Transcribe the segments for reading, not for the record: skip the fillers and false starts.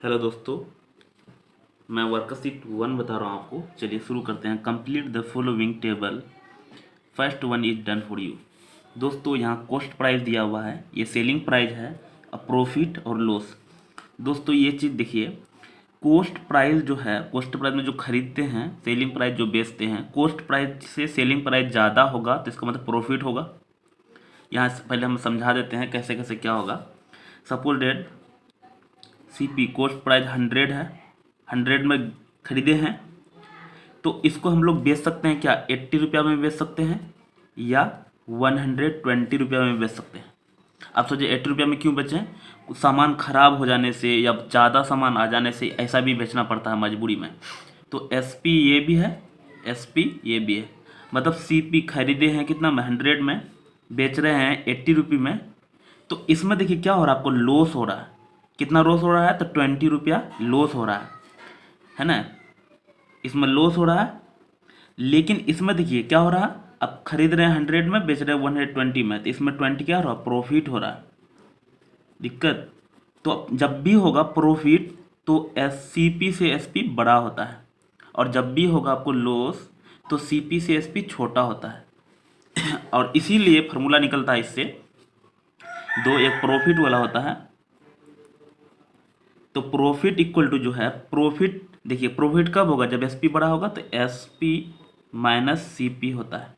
Hello दोस्तों, मैं worksheet 1 बता रहा हूँ आपको। चलिए शुरू करते हैं। Complete the following table, first one is done for you. दोस्तों यहाँ कॉस्ट प्राइस दिया हुआ है, ये सेलिंग प्राइस है, अब प्रॉफिट और लॉस। दोस्तों ये चीज़ देखिए, कॉस्ट प्राइस जो है, कॉस्ट प्राइस में जो खरीदते हैं, सेलिंग प्राइस जो बेचते हैं, कॉस्ट प्राइस से सेलिंग प्राइस ज़्यादा होगा तो इसका मतलब प्रॉफिट होगा। यहाँ से पहले हम समझा देते हैं कैसे कैसे क्या होगा। Suppose date CP cost price 100 है, 100 में खरीदे हैं, तो इसको हम लोग बेच सकते हैं क्या 80 रुपया में बेच सकते हैं या 120 रुपया में बेच सकते हैं। आप सोचिए 80 रुपया में क्यों बेचें, कुछ सामान खराब हो जाने से या ज़्यादा सामान आ जाने से ऐसा भी बेचना पड़ता है मजबूरी में। तो एसपी ये भी है, एसपी ये भी है, मतलब सीपी खरीदे हैं कितना में 100 में, बेच रहे हैं 80 रुपये में। तो इसमें देखिए क्या हो रहा है, आपको लॉस हो रहा है। कितना लॉस हो रहा है, तो 20 रुपया लॉस हो रहा है ना। इसमें लॉस हो रहा है, लेकिन इसमें देखिए क्या हो रहा है, आप खरीद रहे हैं 100 में, बेच रहे हैं 120 में, तो इसमें 20 क्या हो रहा है, प्रॉफिट हो रहा है। दिक्कत तो जब भी होगा प्रॉफिट तो एससीपी से एसपी बड़ा होता है, और जब भी होगा आपको लॉस तो सीपी से एसपी छोटा होता है। और इसीलिए फार्मूला निकलता है इससे, दो एक प्रॉफिट वाला होता है, तो प्रॉफिट इक्वल टू जो है प्रॉफिट, देखिए प्रॉफिट कब होगा, जब एसपी बड़ा होगा तो एसपी माइनस सीपी होता है।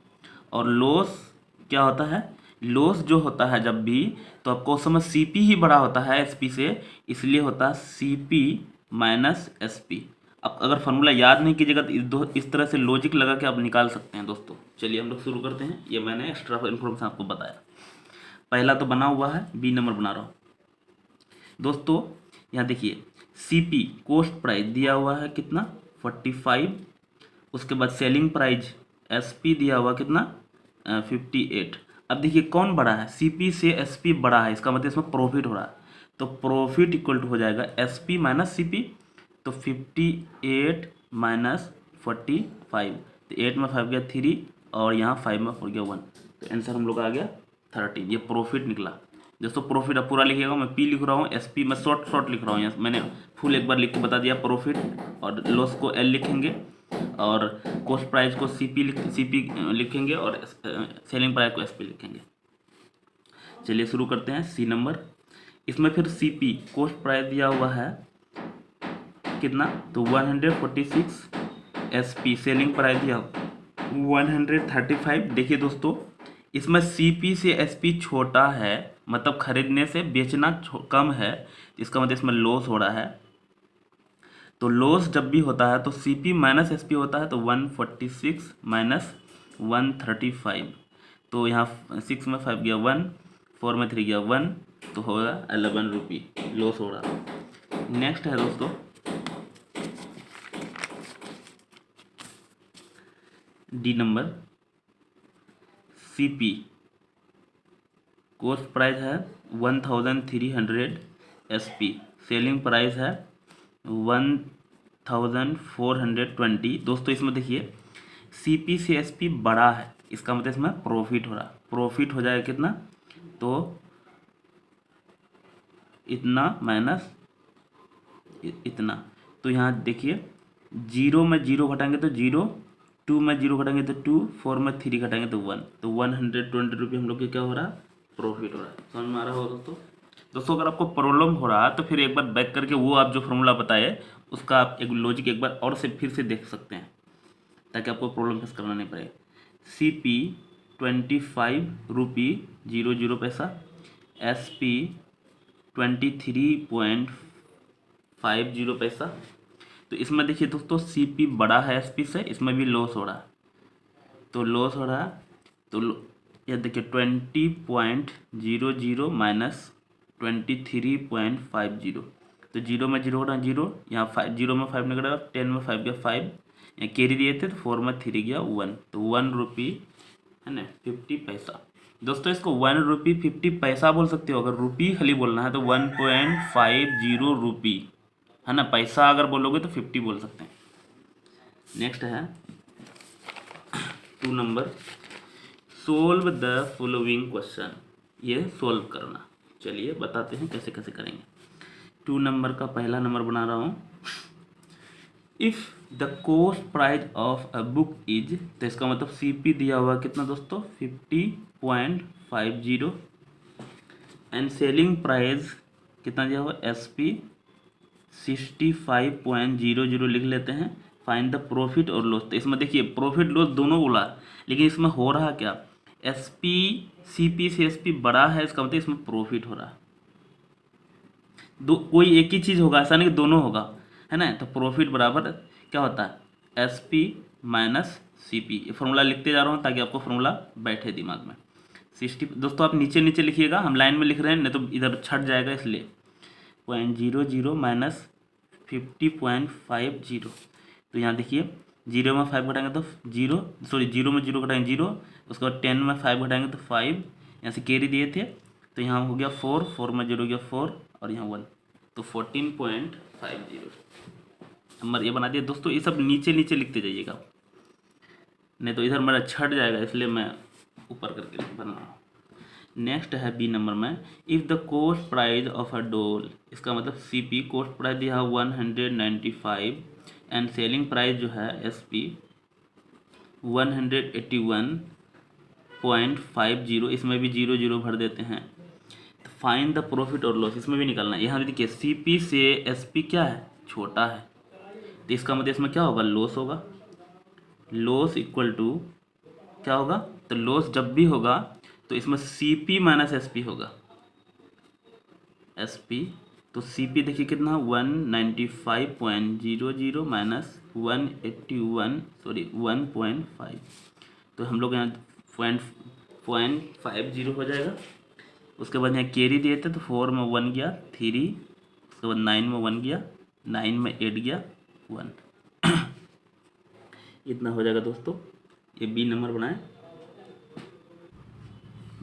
और लॉस क्या होता है, लॉस जो होता है जब भी, तो आपको उस समय सीपी ही बड़ा होता है एसपी से, इसलिए होता है सीपी माइनस एसपी। अब अगर फार्मूला याद नहीं कीजिएगा तो इस तरह से लॉजिक लगा के आप निकाल सकते हैं दोस्तों। चलिए हम लोग शुरू करते हैं। ये मैंने एक्स्ट्रा इन्फॉर्मेशन आपको बताया। पहला तो बना हुआ है, बी नंबर बना रहा हूँ दोस्तों। यहाँ देखिए सीपी कॉस्ट प्राइस दिया हुआ है कितना 45, उसके बाद सेलिंग प्राइस एसपी दिया हुआ कितना 58। अब देखिए कौन बड़ा है, सीपी से एसपी बड़ा है, इसका मतलब इसमें प्रॉफिट हो रहा है, तो प्रॉफिट इक्वल टू हो जाएगा एसपी माइनस सीपी। तो 58 माइनस 45, तो 8 में 5 गया 3 और यहाँ 5 में 4 गया 1, तो आंसर हम लोग आ गया 13। ये प्रॉफिट निकला दोस्तों। प्रॉफिट अब पूरा लिखिएगा, मैं पी लिख रहा हूँ, एसपी मैं शॉर्ट शॉर्ट लिख रहा हूँ, यहाँ मैंने फुल एक बार लिख के बता दिया। प्रॉफिट और लॉस को एल लिखेंगे, और कॉस्ट प्राइस को सीपी लिखेंगे, और सेलिंग प्राइस को एसपी लिखेंगे। चलिए शुरू करते हैं। सी नंबर, इसमें फिर सीपी कॉस्ट प्राइस दिया हुआ है कितना, तो 146, एसपी सेलिंग प्राइस दिया 135। देखिए दोस्तों इसमें सीपी से एसपी छोटा है, मतलब खरीदने से बेचना कम है, इसका मतलब इसमें लॉस हो रहा है। तो लॉस जब भी होता है तो सीपी माइनस एसपी होता है, तो 146 माइनस 135, तो यहाँ 6 में 5 गया 1, 4 में 3 गया 1, तो होगा 11 रुपी लॉस हो रहा। नेक्स्ट है दोस्तों D number, CP cost price है 1300, एसपी सेलिंग प्राइस है 1420। दोस्तों इसमें देखिए सीपी से एसपी बड़ा है, इसका मतलब इसमें प्रॉफिट हो रहा है। प्रॉफिट हो जाएगा कितना, तो इतना माइनस इतना, तो यहाँ देखिए जीरो में जीरो घटाएंगे तो जीरो, 2 में जीरो घटाएंगे तो 2, 4 में 3 घटाएंगे तो 1, तो 120 रुपये हम लोग के क्या हो रहा है, प्रॉफिट हो रहा है। समझ में आ रहा होगा दोस्तों। दोस्तों अगर आपको प्रॉब्लम हो रहा है तो फिर एक बार बैक करके वो आप जो फॉर्मूला बताए उसका आप एक लॉजिक एक बार और से फिर से देख सकते हैं, ताकि आपको प्रॉब्लम फेस करना नहीं पड़े। CP 25 रुपी 00 पैसा, SP 23.50 पैसा। तो इसमें देखिए दोस्तों CP बड़ा है SP से, इसमें भी लॉस हो रहा है, तो लॉस हो रहा है। तो ये देखिए 20.00 माइनस 23.50, तो जीरो में जीरो घटा जीरो, यहाँ 5 जीरो में 5 निकलेगा, 10 में 5 गया 5, यहाँ कैरी दिए थे तो 4 में 3 गया 1, तो 1 रुपी है ना 50 पैसा। दोस्तों इसको 1 रुपी 50 पैसा बोल सकते हो, अगर रुपी खाली बोलना है तो 1.50 रुपी है ना, पैसा अगर बोलोगे तो 50 बोल सकते हैं। नेक्स्ट है 2 number, solve the following question, ये सोल्व करना। चलिए बताते हैं कैसे कैसे करेंगे। 2 नंबर का पहला नंबर बना रहा हूँ। If the cost price of a book is, तो इसका मतलब CP दिया हुआ कितना दोस्तों 50.50 एंड सेलिंग प्राइस कितना दिया हुआ SP 65.00 लिख लेते हैं। फाइंड द प्रॉफिट और लॉस। तो इसमें देखिए प्रॉफिट लॉस दोनों बोला, लेकिन इसमें हो रहा क्या, SP CP से SP बड़ा है, इसका मतलब इसमें प्रॉफिट हो रहा है। दो कोई एक ही चीज़ होगा, ऐसा नहीं कि दोनों होगा, है ना। तो प्रॉफिट बराबर क्या होता है SP माइनस CP। ये फॉर्मूला लिखते जा रहा हूँ ताकि आपको फॉर्मूला बैठे दिमाग में। 60 दोस्तों आप नीचे नीचे लिखिएगा, हम लाइन में लिख रहे हैं नहीं तो इधर छट जाएगा, इसलिए 0.00 माइनस 50.50। तो यहाँ देखिए 0 में 5 घटाएंगे तो 0, सॉरी 0 में 0 घटाएंगे 0, उसके बाद 10 में 5 घटाएंगे तो 5, यहाँ से कैरी दिए थे तो यहाँ हो गया 4, 4 में 0 हो गया 4 और यहाँ 1, तो 14.50 नंबर ये बना दिया दोस्तों। ये सब नीचे नीचे लिखते जाइएगा, नहीं तो इधर मेरा छट जाएगा, इसलिए मैं ऊपर करके बना रहा हूँ। नेक्स्ट है B नंबर में, if the cost price of a doll, इसका मतलब CP कॉस्ट प्राइस दिया है 195 एंड सेलिंग प्राइस जो है SP 181.50, इसमें भी 0 भर देते हैं। तो फाइंड द प्रॉफिट और लॉस, इसमें भी निकालना है। यहाँ भी देखिए CP से SP क्या है, छोटा है, तो इसका मतलब इसमें क्या होगा, लॉस होगा। लॉस इक्वल टू क्या होगा, तो लॉस जब भी होगा तो इसमें CP माइनस SP होगा। SP तो CP देखिए कितना 195.00 माइनस 181 तो हम लोग यहाँ पॉइंट 50 हो जाएगा। उसके बाद यहाँ कैरी दिए थे तो 4 में 1 गया 3, उसके बाद 9 में 1 गया 9 में 8 गया 1 इतना हो जाएगा दोस्तों। ये B नंबर बनाए।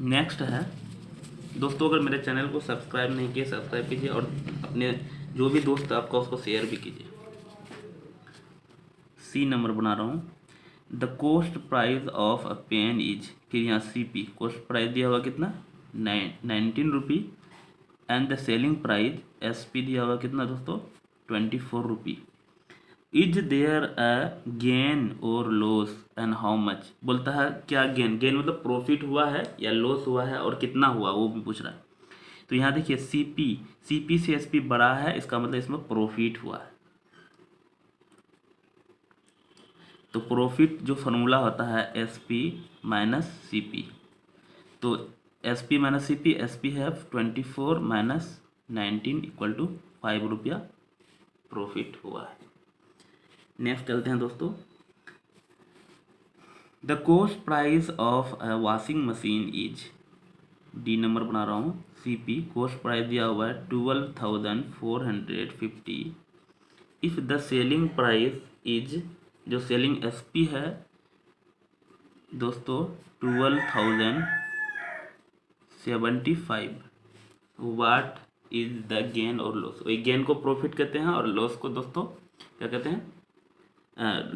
नेक्स्ट है दोस्तों, अगर मेरे चैनल को सब्सक्राइब नहीं किए सब्सक्राइब कीजिए और अपने जो भी दोस्त है आपका उसको शेयर भी कीजिए। C नंबर बना रहा हूँ। The cost price of a pen is, फिर यहाँ CP कॉस्ट प्राइस दिया हुआ कितना 19 rupee and the selling price SP दिया हुआ कितना दोस्तों 24 rupee. Is there a gain और लॉस एंड हाउ मच, बोलता है क्या गेन, गेन मतलब प्रॉफिट हुआ है या लॉस हुआ है और कितना हुआ वो भी पूछ रहा है। तो यहाँ देखिए CP से SP बड़ा है, इसका मतलब इसमें प्रॉफिट हुआ है। तो प्रॉफिट जो फॉर्मूला होता है SP माइनस CP, तो SP माइनस CP, SP है 24 माइनस 19 इक्वल टू 5 रुपया प्रॉफिट हुआ है। नेक्स्ट चलते हैं दोस्तों। The cost price of a washing machine is, D number बना रहा हूँ। CP कॉस्ट प्राइस दिया हुआ है 12,450। If the selling price is, जो सेलिंग SP है दोस्तों 12,075, व्हाट इज द गेन और लॉस। वही गेन को प्रॉफिट कहते हैं और लॉस को दोस्तों क्या कहते हैं,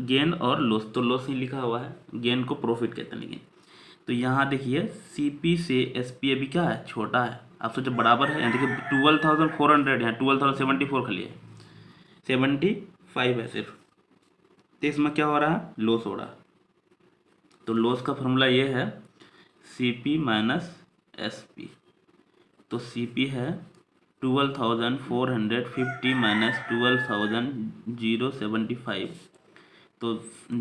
गेन और लॉस। तो लॉस ही लिखा हुआ है, गेन को प्रॉफिट कहते हैं। लेकिन तो यहाँ देखिए CP से SP अभी क्या है, छोटा है। आप सोचो बराबर है, यहाँ देखिए 12,400, यहाँ 12,074 खाली है, 75 है सिर्फ। तो इसमें क्या हो रहा है, लॉस हो रहा है। तो लॉस का फॉर्मूला ये है CP माइनस SP। तो CP है 12,450 माइनस 12,075, तो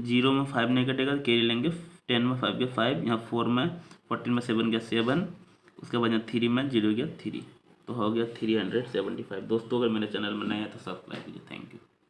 0 में 5 नहीं कटेगा, कैरी लेंगे, 10 में 5 गया 5, यहाँ 4 में 14 में 7 गया 7, उसके बाद यहाँ 3 में 0 गया 3, तो हो गया 375। दोस्तों अगर मेरे चैनल में नए हैं तो सब्सक्राइब कीजिए। Thank you.